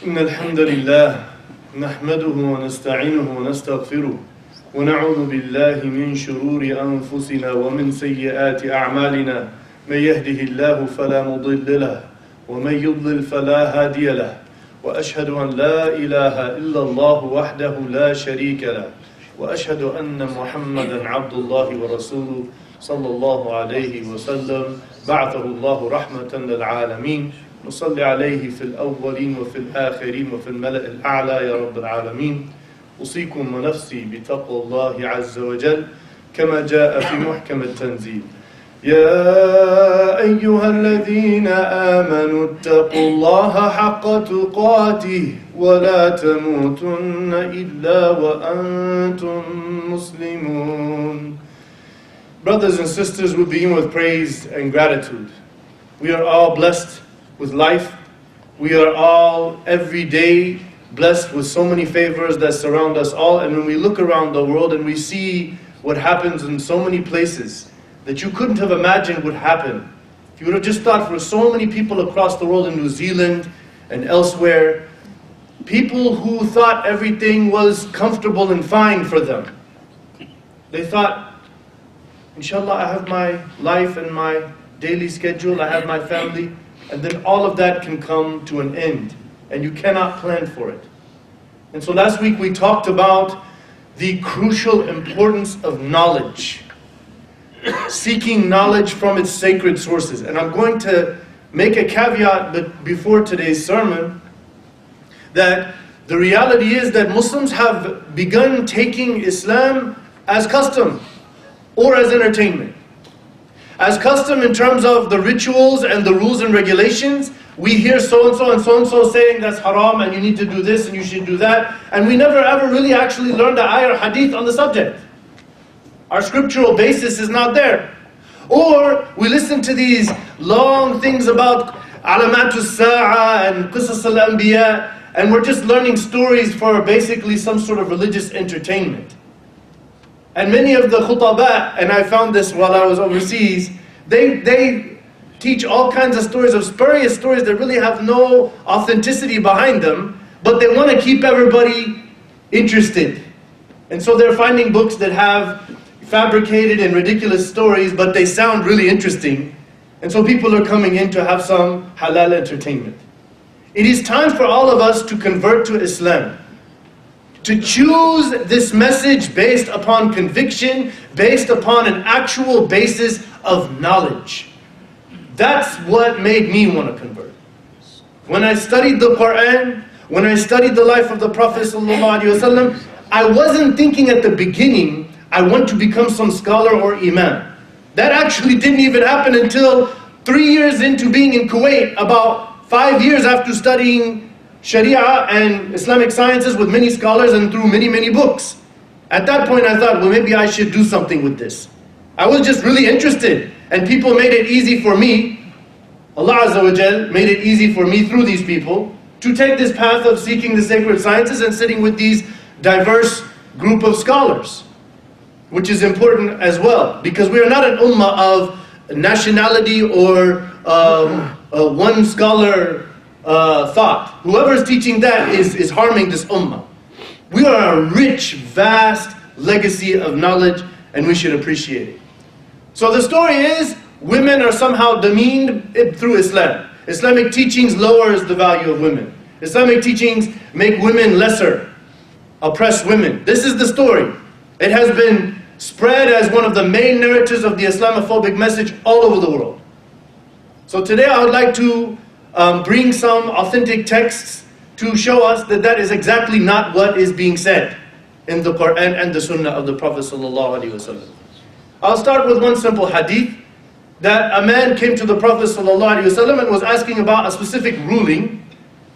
إن الحمد لله نحمده ونستعينه ونستغفره ونعوذ بالله من شرور أنفسنا ومن سيئات أعمالنا من يهده الله فلا مضل له ومن يضلل فلا هادي له وأشهد أن لا إله إلا الله وحده لا شريك له وأشهد أن محمدا عبد الله ورسوله صلى الله عليه وسلم بعثه الله رحمة للعالمين نصلي عليه في الأولين وفي الآخرين وفي الملأ الأعلى يا رب العالمين أوصيكم ونفسي بتقوى الله عز وجل كما جاء في محكم التنزيل يا أيها الذين آمنوا اتقوا الله حق تقاته ولا تموتن إلا وأنتم مسلمون. Brothers and sisters, we begin with praise and gratitude. We are all blessed with life. We are all every day blessed with so many favors that surround us all. And when we look around the world and we see what happens in so many places that you couldn't have imagined would happen, if you would have just thought for so many people across the world in New Zealand and elsewhere, people who thought everything was comfortable and fine for them. They thought, inshallah, I have my life and my daily schedule, I have my family, and then all of that can come to an end, and you cannot plan for it. And so last week we talked about the crucial importance of knowledge, seeking knowledge from its sacred sources. And I'm going to make a caveat before today's sermon that the reality is that Muslims have begun taking Islam as custom or as entertainment. As custom in terms of the rituals and the rules and regulations, we hear so-and-so and so-and-so saying that's haram and you need to do this and you should do that. And we never ever really actually learned the ayah or hadith on the subject. Our scriptural basis is not there. Or we listen to these long things about alamatus sa'a and qisas al-anbiya, and we're just learning stories for basically some sort of religious entertainment. And many of the khutaba, and I found this while I was overseas, they teach all kinds of stories of spurious stories that really have no authenticity behind them, but they want to keep everybody interested. And so they're finding books that have fabricated and ridiculous stories, but they sound really interesting. And so people are coming in to have some halal entertainment. It is time for all of us to convert to Islam, to choose this message based upon conviction, based upon an actual basis of knowledge. That's what made me want to convert. When I studied the Quran, when I studied the life of the Prophet ﷺ, I wasn't thinking at the beginning, I want to become some scholar or imam. That actually didn't even happen until 3 years into being in Kuwait, about 5 years after studying Sharia and Islamic sciences with many scholars and through many, many books. At that point I thought, well, maybe I should do something with this. I was just really interested, and people made it easy for me. Allah Azza wa Jal made it easy for me through these people to take this path of seeking the sacred sciences and sitting with these diverse group of scholars, which is important as well, because we are not an ummah of nationality or one scholar thought. Whoever is teaching that is harming this ummah. We are a rich, vast legacy of knowledge, and we should appreciate it. So the story is, women are somehow demeaned through Islam. Islamic teachings lowers the value of women. Islamic teachings make women lesser, oppress women. This is the story. It has been spread as one of the main narratives of the Islamophobic message all over the world. So today I would like to bring some authentic texts to show us that that is exactly not what is being said in the Quran and the Sunnah of the Prophet ﷺ. I'll start with one simple hadith, that a man came to the Prophet ﷺ and was asking about a specific ruling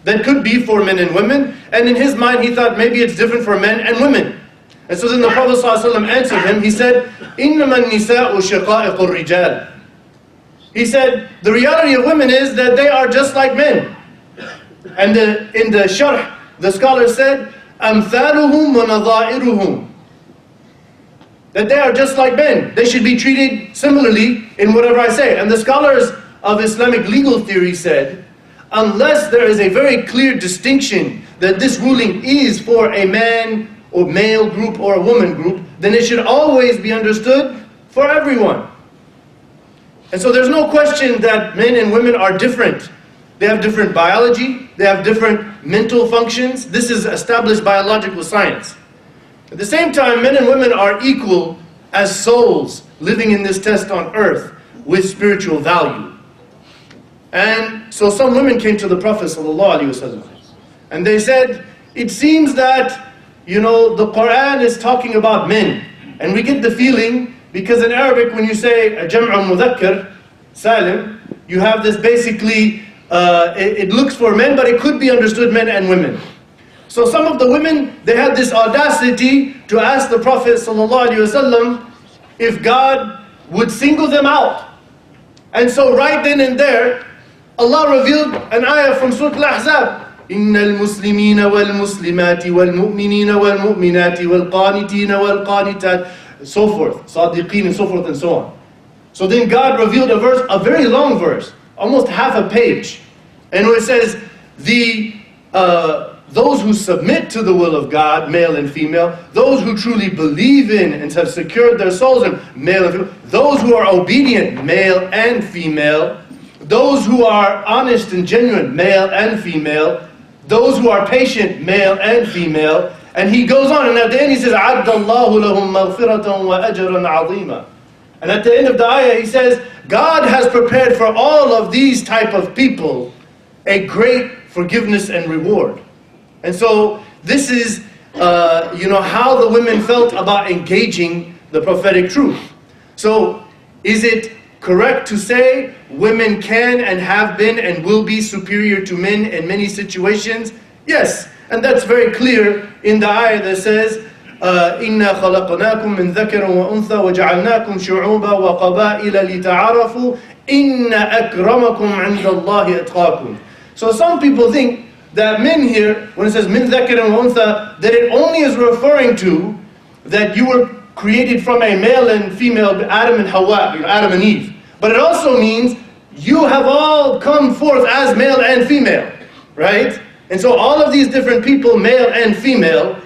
that could be for men and women, and in his mind he thought maybe it's different for men and women. And so then the Prophet ﷺ answered him, he said, إِنَّمَا النِّسَاءُ شَقَائِقُ الرِّجَالِ. He said, the reality of women is that they are just like men. And in the sharh, the scholar said, أَمْثَالُهُمْ وَنَظَائِرُهُمْ. That they are just like men. They should be treated similarly in whatever I say. And the scholars of Islamic legal theory said, unless there is a very clear distinction that this ruling is for a man or male group or a woman group, then it should always be understood for everyone. And so there's no question that men and women are different. They have different biology, they have different mental functions. This is established biological science. At the same time, men and women are equal as souls living in this test on earth with spiritual value. And so some women came to the Prophet ﷺ and they said, it seems that, the Quran is talking about men. And we get the feeling, because in Arabic when you say a jam'u mudhakkar, salim, you have this basically, it looks for men, but it could be understood men and women. So some of the women, they had this audacity to ask the Prophet ﷺ if God would single them out. And so right then and there, Allah revealed an ayah from Surah Al-Ahzab. إِنَّ الْمُسْلِمِينَ وَالْمُسْلِمَاتِ وَالْمُؤْمِنِينَ وَالْمُؤْمِنَاتِ وَالْقَانِتِينَ وَالْقَانِتَاتِ, so forth, صَادِقِينَ and so forth and so on. So then God revealed a verse, a very long verse, almost half a page. And it says, those who submit to the will of God, male and female, those who truly believe in and have secured their souls in male and female, those who are obedient, male and female, those who are honest and genuine, male and female, those who are patient, male and female. And he goes on, and at the end he says, عَدَّ اللَّهُ لَهُمْ مَغْفِرَةً وَأَجْرًا عَظِيمًا. And at the end of the ayah he says, God has prepared for all of these type of people a great forgiveness and reward. And so this is, how the women felt about engaging the prophetic truth. So is it correct to say women can and have been and will be superior to men in many situations? Yes, and that's very clear in the ayah that says, إِنَّا خَلَقْنَاكُم مِّن ذَكَرٍ وَأُنثَى وَجَعَلْنَاكُم شُعُوبًا وَقَبَائِلَ لِتَعَارَفُوا إِنَّ أَكْرَمَكُمْ عِندَ اللَّهِ أَتْقَاكُمْ. So some people think that men here, when it says min dhakarin wa untha, that it only is referring to that you were created from a male and female, Adam and Hawa, Adam and Eve. But it also means you have all come forth as male and female, right? And so all of these different people, male and female,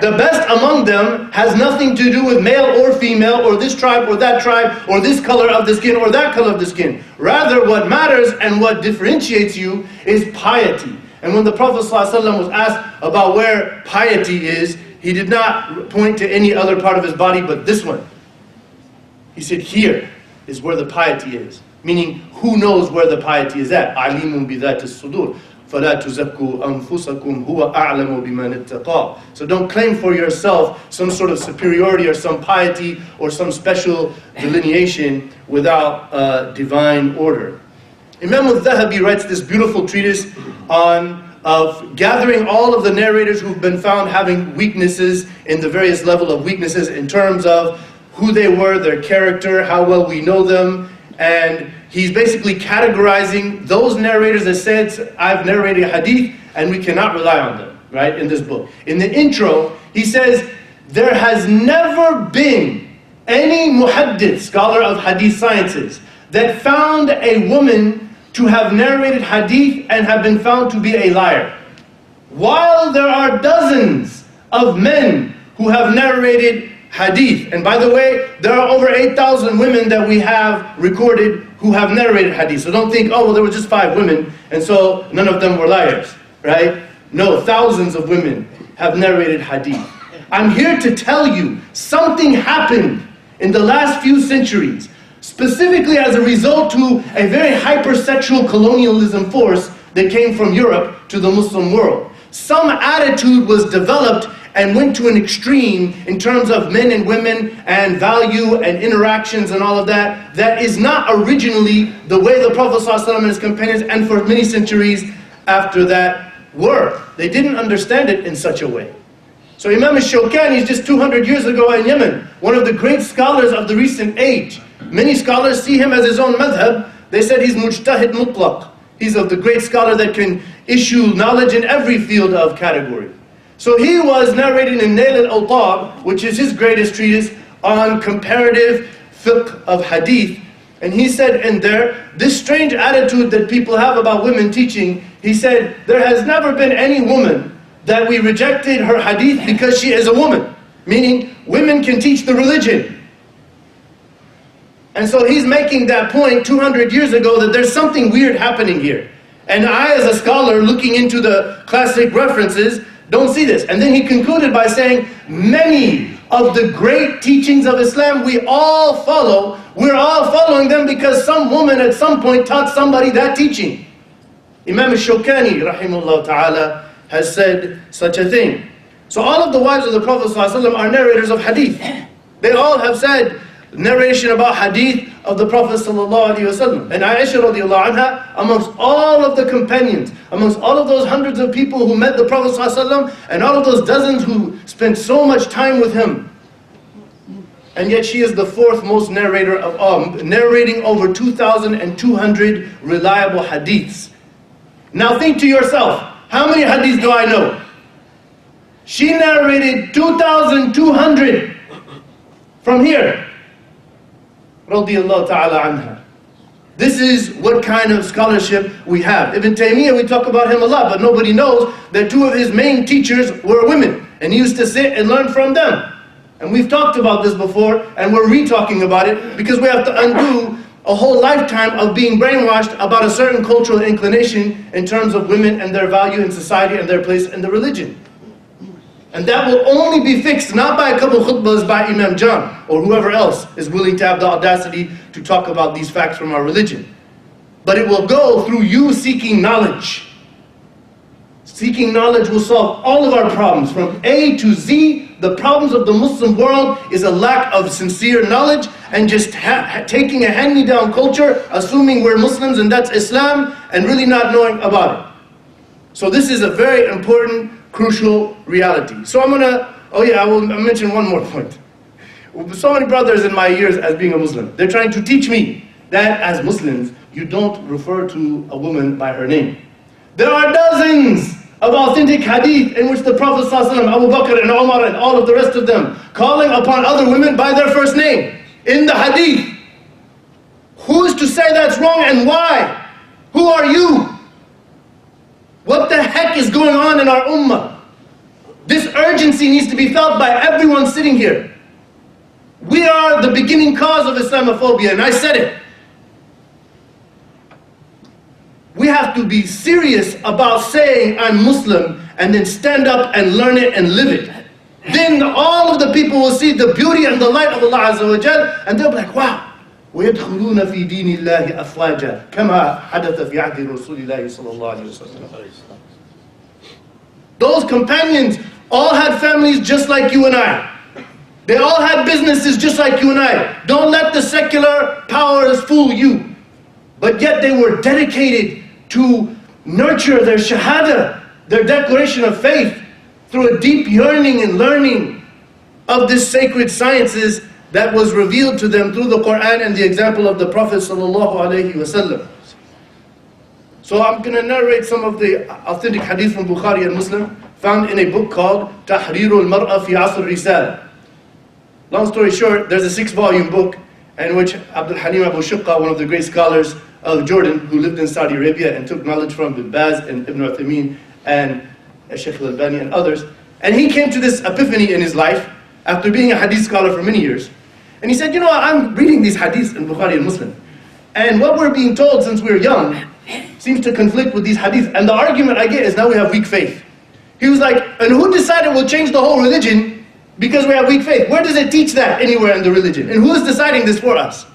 the best among them has nothing to do with male or female, or this tribe or that tribe, or this color of the skin or that color of the skin. Rather, what matters and what differentiates you is piety. And when the Prophet ﷺ was asked about where piety is, he did not point to any other part of his body but this one. He said, here is where the piety is. Meaning, who knows where the piety is at? عَلِيمٌ بِذَاتِ الصُّدُورِ فَلَا تُزَكُّوا أَنفُسَكُمْ هُوَ أَعْلَمُ بِمَنِ اتَّقَى. So don't claim for yourself some sort of superiority or some piety or some special delineation without divine order. Imam al-Dhahabi writes this beautiful treatise of gathering all of the narrators who've been found having weaknesses in the various level of weaknesses in terms of who they were, their character, how well we know them. And he's basically categorizing those narrators that said, I've narrated a hadith and we cannot rely on them, right, in this book. In the intro, he says, there has never been any muhaddith, scholar of hadith sciences, that found a woman to have narrated hadith and have been found to be a liar. While there are dozens of men who have narrated hadith, and by the way, there are over 8,000 women that we have recorded who have narrated hadith. So don't think, oh, well, there were just 5 women, and so none of them were liars, right? No, thousands of women have narrated hadith. I'm here to tell you, something happened in the last few centuries, specifically as a result to a very hypersexual colonialism force that came from Europe to the Muslim world. Some attitude was developed and went to an extreme in terms of men and women and value and interactions and all of that, that is not originally the way the Prophet ﷺ and his companions and for many centuries after that were. They didn't understand it in such a way. So Imam al-Shawkani is just 200 years ago in Yemen, one of the great scholars of the recent age. Many scholars see him as his own madhab. They said he's mujtahid mutlaq. He's of the great scholar that can issue knowledge in every field of category. So he was narrating in Nail al-Awtab, which is his greatest treatise on comparative fiqh of hadith. And he said in there, this strange attitude that people have about women teaching, he said, there has never been any woman that we rejected her hadith because she is a woman. Meaning, women can teach the religion. And so he's making that point 200 years ago that there's something weird happening here. And I, as a scholar looking into the classic references, don't see this. And then he concluded by saying, many of the great teachings of Islam we all follow. We're all following them because some woman at some point taught somebody that teaching. Imam al-Shawkani, rahimahullah ta'ala, has said such a thing. So all of the wives of the Prophet ﷺ are narrators of hadith. They all have said narration about hadith of the Prophet ﷺ. And Aisha radiallahu anha, amongst all of the companions, amongst all of those hundreds of people who met the Prophet ﷺ, and all of those dozens who spent so much time with him, and yet she is the fourth most narrator of all, narrating over 2,200 reliable hadiths. Now think to yourself, how many hadiths do I know? She narrated 2,200 from here. Radiallahu ta'ala anha. This is what kind of scholarship we have. Ibn Taymiyyah, we talk about him a lot, but nobody knows that two of his main teachers were women. And he used to sit and learn from them. And we've talked about this before, and we're re-talking about it, because we have to undo a whole lifetime of being brainwashed about a certain cultural inclination in terms of women and their value in society and their place in the religion. And that will only be fixed not by a couple khutbahs by Imam Jan or whoever else is willing to have the audacity to talk about these facts from our religion. But it will go through you seeking knowledge. Seeking knowledge will solve all of our problems from A to Z. The problems of the Muslim world is a lack of sincere knowledge and just taking a hand-me-down culture, assuming we're Muslims and that's Islam, and really not knowing about it. So this is a very important, crucial reality. So I will mention one more point. So many brothers in my years as being a Muslim, they're trying to teach me that as Muslims, you don't refer to a woman by her name. There are dozens of authentic hadith in which the Prophet ﷺ, Abu Bakr and Umar and all of the rest of them, calling upon other women by their first name in the hadith. Who is to say that's wrong and why? Who are you? What the heck is going on in our ummah? This urgency needs to be felt by everyone sitting here. We are the beginning cause of Islamophobia, and I said it. We have to be serious about saying I'm Muslim and then stand up and learn it and live it. Then all of the people will see the beauty and the light of Allah Azza wa Jal, and they'll be like, wow. وَيَدْخُلُونَ فِي دِينِ اللَّهِ أَفْوَاجًا كَمَا حَدَثَ فِي عَهْدِ رَسُولِ اللَّهِ صَلَّى اللَّهُ عَلَيْهِ وَسَلَّمَ. Those companions all had families just like you and I. They all had businesses just like you and I. Don't let the secular powers fool you. But yet they were dedicated to nurture their shahada, their declaration of faith, through a deep yearning and learning of this sacred sciences that was revealed to them through the Quran and the example of the Prophet sallallahu alaihi wasallam. So I'm going to narrate some of the authentic hadith from Bukhari and Muslim, found in a book called Tahrirul Mar'a fi Asr Risala. Long story short, there's a 6-volume book in which Abdul Halim Abu Shukka, one of the great scholars of Jordan, who lived in Saudi Arabia and took knowledge from Ibn Baz and Ibn Uthaymeen and Shaykh al-Albani and others. And he came to this epiphany in his life after being a hadith scholar for many years. And he said, you know, I'm reading these hadiths in Bukhari and Muslim. And what we're being told since we're young seems to conflict with these hadiths. And the argument I get is now we have weak faith. He was like, and who decided we'll change the whole religion because we have weak faith? Where does it teach that anywhere in the religion? And who is deciding this for us?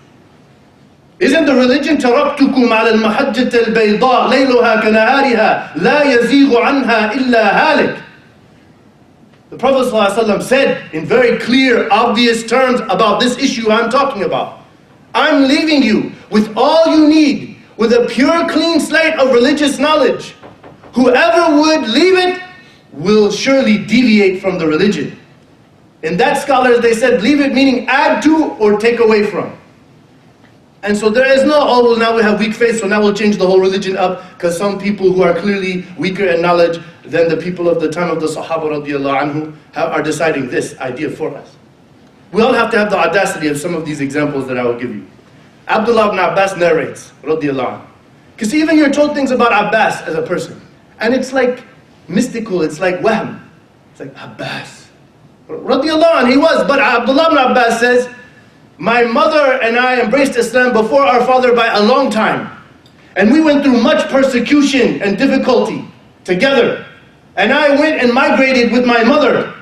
Isn't the religion تَرَكْتُكُمْ عَلَى الْمَحَجَّةِ الْبَيْضَاءِ لَيْلُهَا كَنَهَارِهَا لَا يَزِيغُ عَنْهَا إِلَّا هَالِكٌ. The Prophet ﷺ said in very clear, obvious terms about this issue I'm talking about. I'm leaving you with all you need, with a pure, clean slate of religious knowledge. Whoever would leave it will surely deviate from the religion. In that scholars, they said leave it meaning add to or take away from. And so there is no, oh well now we have weak faith, so now we'll change the whole religion up because some people who are clearly weaker in knowledge than the people of the time of the Sahaba radiallahu anhu are deciding this idea for us. We all have to have the audacity of some of these examples that I will give you. Abdullah ibn Abbas narrates, radiyallahu anhu. Because even you're told things about Abbas as a person, and it's like mystical, it's like wahm. It's like Abbas. Radiyallahu anhu, he was, but Abdullah ibn Abbas says, my mother and I embraced Islam before our father by a long time. And we went through much persecution and difficulty together. And I went and migrated with my mother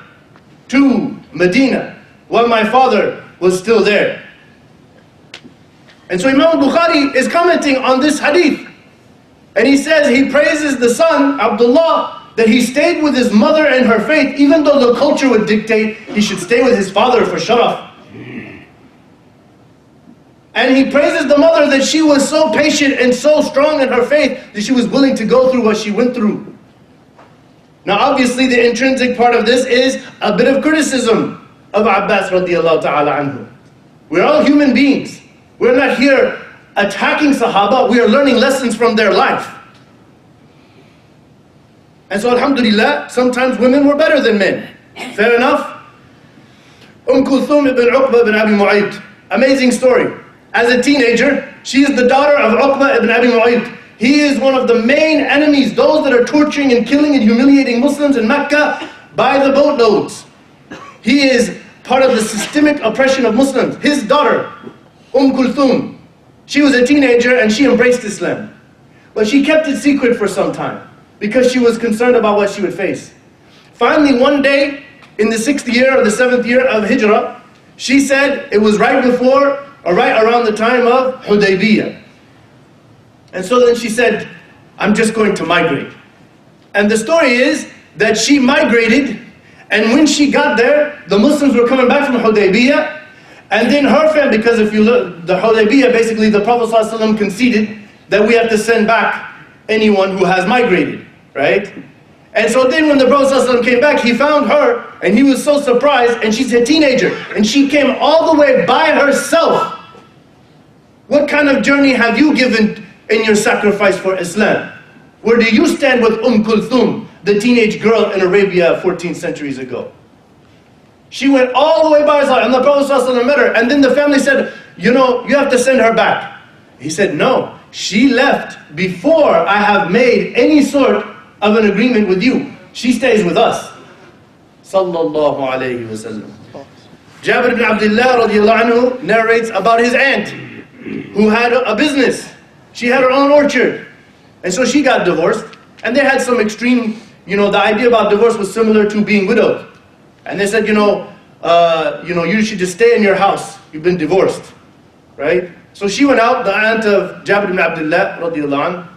to Medina while my father was still there. And so Imam Bukhari is commenting on this hadith. And he says he praises the son, Abdullah, that he stayed with his mother and her faith, even though the culture would dictate he should stay with his father for sharaf. And he praises the mother that she was so patient and so strong in her faith that she was willing to go through what she went through. Now obviously the intrinsic part of this is a bit of criticism of Abbas radiallahu ta'ala anhu. We're all human beings. We're not here attacking Sahaba, we are learning lessons from their life. And so alhamdulillah, sometimes women were better than men. Fair enough? Kulthum ibn Uqba ibn Abi Mu'ayt. Amazing story. As a teenager, she is the daughter of Uqba ibn Abi Mu'ayt. He is one of the main enemies, those that are torturing and killing and humiliating Muslims in Mecca by the boatloads. He is part of the systemic oppression of Muslims. His daughter, Kulthum, she was a teenager and she embraced Islam. But she kept it secret for some time because she was concerned about what she would face. Finally, one day, in the 6th year or the 7th year of Hijrah, she said it was right before or right around the time of Hudaybiyah. And so then she said, I'm just going to migrate. And the story is that she migrated, and when she got there, the Muslims were coming back from Hudaybiyah, and then her family, because if you look, the Hudaybiyah, basically the Prophet ﷺ conceded that we have to send back anyone who has migrated, right? And so then when the Prophet ﷺ came back, he found her, and he was so surprised, and she's a teenager, and she came all the way by herself. What kind of journey have you given in your sacrifice for Islam? Where do you stand with Kulthum, the teenage girl in Arabia 14 centuries ago? She went all the way by herself, and the Prophet ﷺ met her, and then the family said, you know, you have to send her back. He said, no, she left before I have made any sort of an agreement with you. She stays with us. Sallallahu alayhi wa sallam. Jabir ibn Abdullah radiallahu anhu narrates about his aunt who had a business. She had her own orchard. And so she got divorced. And they had some extreme, the idea about divorce was similar to being widowed. And they said, you should just stay in your house. You've been divorced. Right? So she went out, the aunt of Jabir ibn Abdullah radiallahu anhu,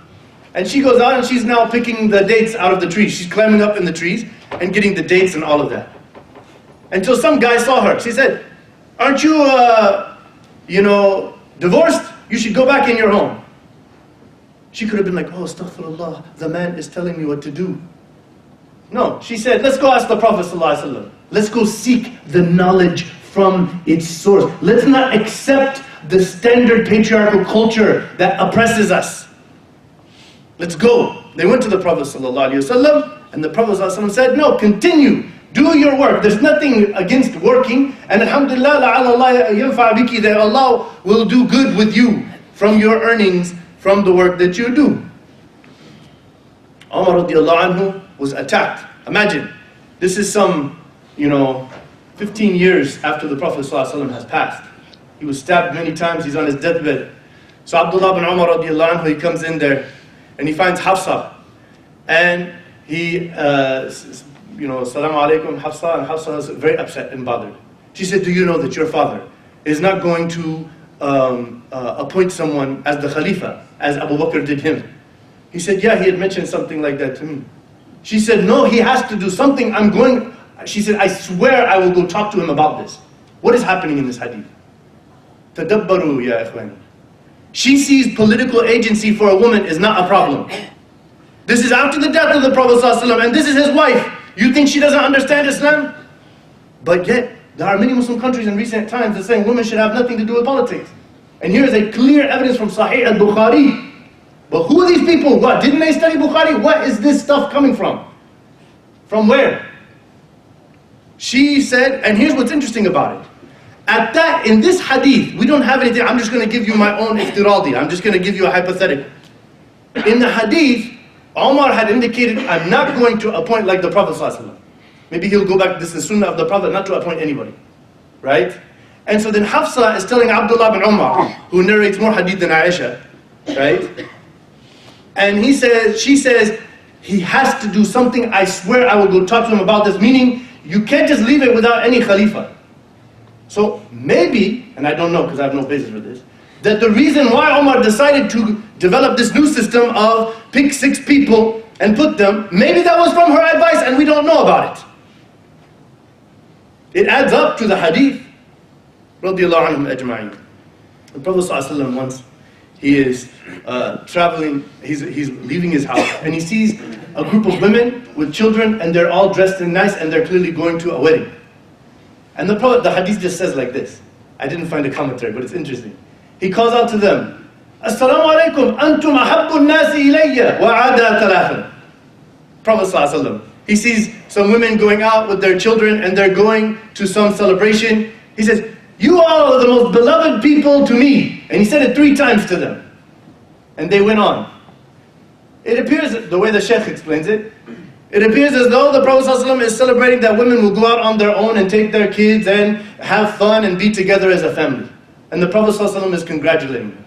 and she goes out and she's now picking the dates out of the trees. She's climbing up in the trees and getting the dates and all of that. Until some guy saw her. She said, aren't you, divorced? You should go back in your home. She could have been like, oh, astaghfirullah, the man is telling me what to do. No, she said, let's go ask the Prophet ﷺ. Let's go seek the knowledge from its source. Let's not accept the standard patriarchal culture that oppresses us. Let's go. They went to the Prophet ﷺ, and the Prophet ﷺ said, no, continue. Do your work. There's nothing against working. And alhamdulillah, that Allah will do good with you from your earnings, from the work that you do. Umar radiallahu anhu was attacked. Imagine, this is some, 15 years after the Prophet ﷺ has passed. He was stabbed many times, he's on his deathbed. So Abdullah bin Umar radiallahu anhu, he comes in there, and he finds Hafsa. And he, Assalamu alaikum, Hafsa, and Hafsa is very upset and bothered. She said, do you know that your father is not going to appoint someone as the Khalifa, as Abu Bakr did him? He said, yeah, he had mentioned something like that to me. She said, no, he has to do something. She said, I swear I will go talk to him about this. What is happening in this hadith? Tadabbaru ya ikhwani. She sees political agency for a woman is not a problem. This is after the death of the Prophet ﷺ, and this is his wife. You think she doesn't understand Islam? But yet, there are many Muslim countries in recent times that saying women should have nothing to do with politics. And here is a clear evidence from Sahih al-Bukhari. But who are these people? What? Didn't they study Bukhari? What is this stuff coming from? From where? She said, and here's what's interesting about it. in this hadith, we don't have anything. I'm just going to give you my own iftiradi. I'm just going to give you a hypothetical. In the hadith, Omar had indicated, I'm not going to appoint like the Prophet ﷺ. Maybe he'll go back, this is Sunnah of the Prophet, not to appoint anybody. Right? And so then Hafsa is telling Abdullah bin Umar, who narrates more hadith than Aisha, right? And she says, he has to do something, I swear I will go talk to him about this, meaning you can't just leave it without any Khalifa. So maybe, and I don't know because I have no basis for this, that the reason why Umar decided to develop this new system of pick 6 people and put them, maybe that was from her advice and we don't know about it. It adds up to the hadith. Radiallahu anhum ajma'in. The Prophet ﷺ once, he is traveling, he's leaving his house and he sees a group of women with children and they're all dressed in nice and they're clearly going to a wedding. And the hadith just says like this. I didn't find a commentary, but it's interesting. He calls out to them, Assalamu alaikum, antum ahabbun nasi ilayya wa ada thalathan. Prophet ﷺ, he sees some women going out with their children and they're going to some celebration. He says, you all are the most beloved people to me. And he said it 3 times to them. And they went on. It appears, the way the Sheikh explains it, it appears as though the Prophet ﷺ is celebrating that women will go out on their own and take their kids and have fun and be together as a family. And the Prophet ﷺ is congratulating them.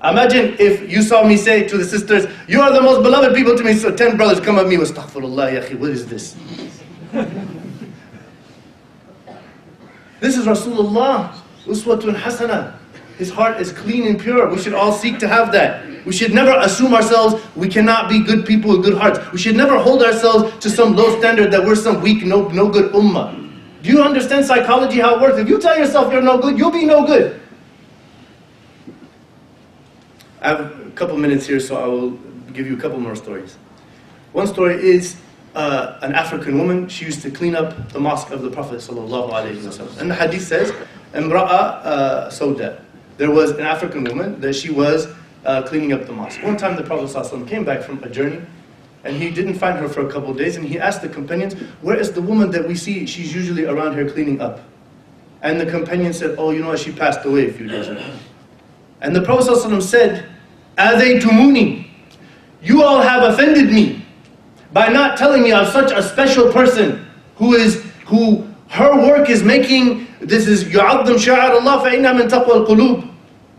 Imagine if you saw me say to the sisters, you are the most beloved people to me, so 10 brothers come at me with astaghfirullah, ya akhi, what is this? This is Rasulullah, uswatun hasana. His heart is clean and pure. We should all seek to have that. We should never assume ourselves we cannot be good people with good hearts. We should never hold ourselves to some low standard that we're some weak, no good ummah. Do you understand psychology, how it works? If you tell yourself you're no good, you'll be no good. I have a couple minutes here, so I will give you a couple more stories. One story is an African woman. She used to clean up the mosque of the Prophet ﷺ. And the hadith says, Imra'a Sauda. There was an African woman that she was cleaning up the mosque. One time the Prophet ﷺ came back from a journey and he didn't find her for a couple of days, and he asked the companions, where is the woman that we see? She's usually around here cleaning up. And the companion said, oh, you know what, she passed away a few days ago. And the Prophet ﷺ said, Adaytumuni, you all have offended me by not telling me of such a special person who her work is making, this is yu'azzam sha'ar Allah fa inna min taqwa al-qulub,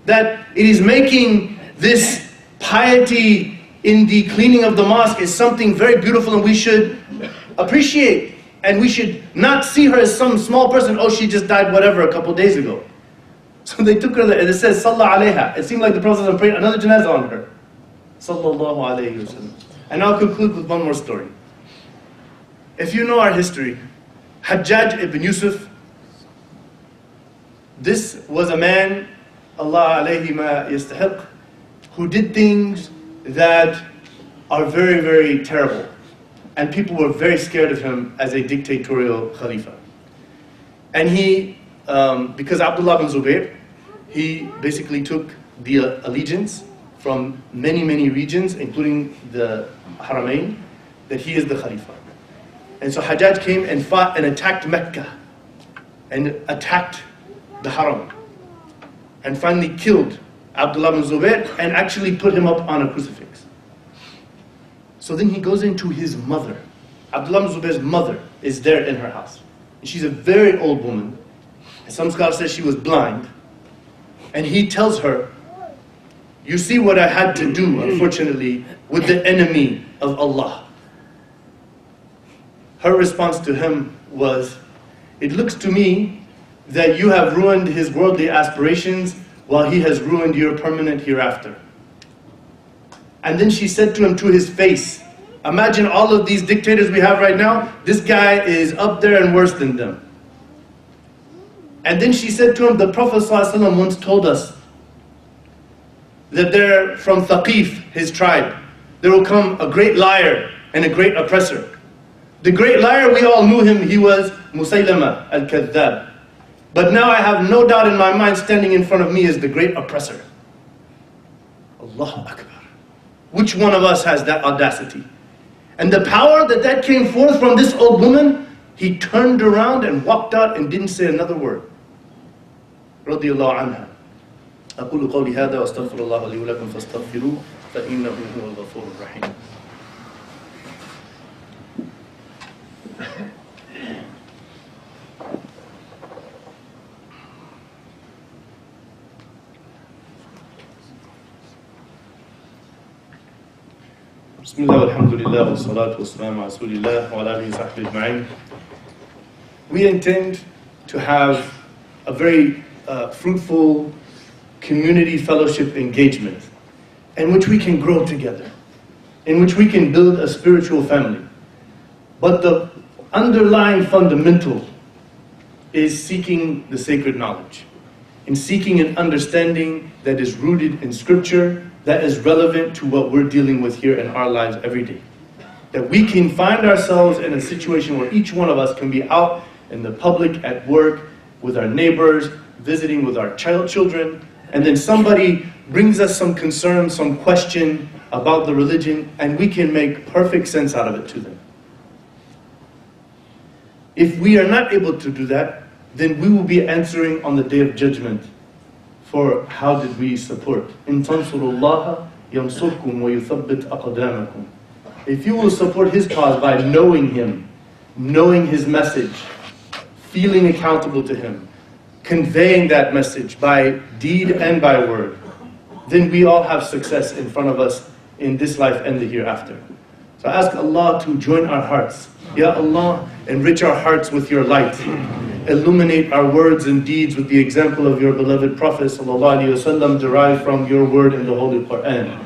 that it is making this piety in the cleaning of the mosque is something very beautiful and we should appreciate. And we should not see her as some small person, oh, she just died whatever a couple days ago. So they took her there, and it says, Salla alayha. It seemed like the Prophet prayed another janazah on her. Sallallahu alayhi wa sallam. And I'll conclude with one more story. If you know our history, Hajjaj ibn Yusuf, this was a man, Allah alayhi ma yastahiq, who did things that are very, very terrible. And people were very scared of him as a dictatorial Khalifa. And he, because Abdullah bin Zubayr, he basically took the allegiance from many, many regions, including the Haramain, that he is the Khalifa. And so Hajjaj came and fought and attacked Mecca, and attacked the Haram, and finally killed Abdullah bin Zubayr and actually put him up on a crucifix. So then he goes into his mother. Abdullah bin Zubayr's mother is there in her house. And she's a very old woman. And some scholars say she was blind. And he tells her, you see what I had to do, unfortunately, with the enemy of Allah. Her response to him was, it looks to me that you have ruined his worldly aspirations while he has ruined your permanent hereafter. And then she said to him to his face, imagine all of these dictators we have right now, this guy is up there and worse than them. And then she said to him, the Prophet ﷺ once told us that there, from Thaqif, his tribe, there will come a great liar and a great oppressor. The great liar, we all knew him, he was Musaylama al-Kadhdhab. But now I have no doubt in my mind, standing in front of me is the great oppressor. Allahu Akbar. Which one of us has that audacity? And the power that came forth from this old woman, he turned around and walked out and didn't say another word. رضي الله عنها. أقول قولي هذا وأستغفر الله لي ولكم فاستغفروه فإنه هو الغفور الرحيم. Bismillah, alhamdulillah, wa salatu wa salam wa rasulillah wa ala alihi wa sahbihi ajma'in. We intend to have a very fruitful community fellowship engagement in which we can grow together, in which we can build a spiritual family. But the underlying fundamental is seeking the sacred knowledge, and seeking an understanding that is rooted in scripture, that is relevant to what we're dealing with here in our lives every day. That we can find ourselves in a situation where each one of us can be out in the public, at work, with our neighbors, visiting with our children, and then somebody brings us some concern, some question about the religion, and we can make perfect sense out of it to them. If we are not able to do that, then we will be answering on the Day of Judgment for how did we support. إِن تَنْصُرُوا اللَّهَ يَنْصُرْكُمْ وَيُثَبِّتْ أَقْدَامَكُمْ. If you will support His cause by knowing Him, knowing His message, feeling accountable to Him, conveying that message by deed and by word, then we all have success in front of us in this life and the hereafter. So I ask Allah to join our hearts. Ya Allah, enrich our hearts with your light. Illuminate our words and deeds with the example of your beloved Prophet ﷺ, derived from your word in the Holy Quran.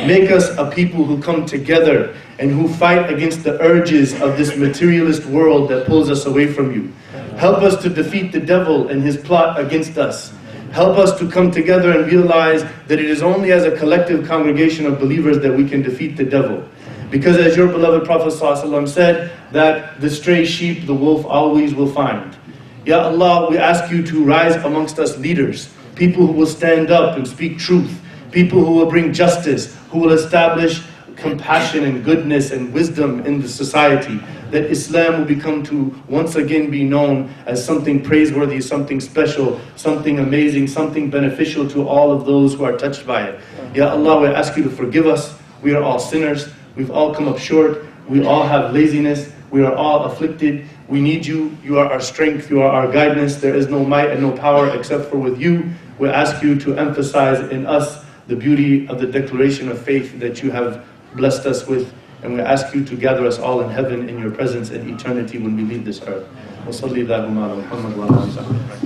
Make us a people who come together and who fight against the urges of this materialist world that pulls us away from you. Help us to defeat the devil and his plot against us. Help us to come together and realize that it is only as a collective congregation of believers that we can defeat the devil. Because as your beloved Prophet ﷺ said, that the stray sheep the wolf always will find. Ya Allah, we ask you to rise amongst us leaders, people who will stand up and speak truth, people who will bring justice, who will establish compassion and goodness and wisdom in the society, that Islam will become to once again be known as something praiseworthy, something special, something amazing, something beneficial to all of those who are touched by it. Ya Allah, we ask you to forgive us. We are all sinners. We've all come up short. We all have laziness. We are all afflicted. We need you. You are our strength. You are our guidance. There is no might and no power except for with you. We ask you to emphasize in us the beauty of the declaration of faith that you have blessed us with. And we ask you to gather us all in heaven in your presence in eternity when we leave this earth. وصلي اللهم على محمد وعلى آله وصحبه.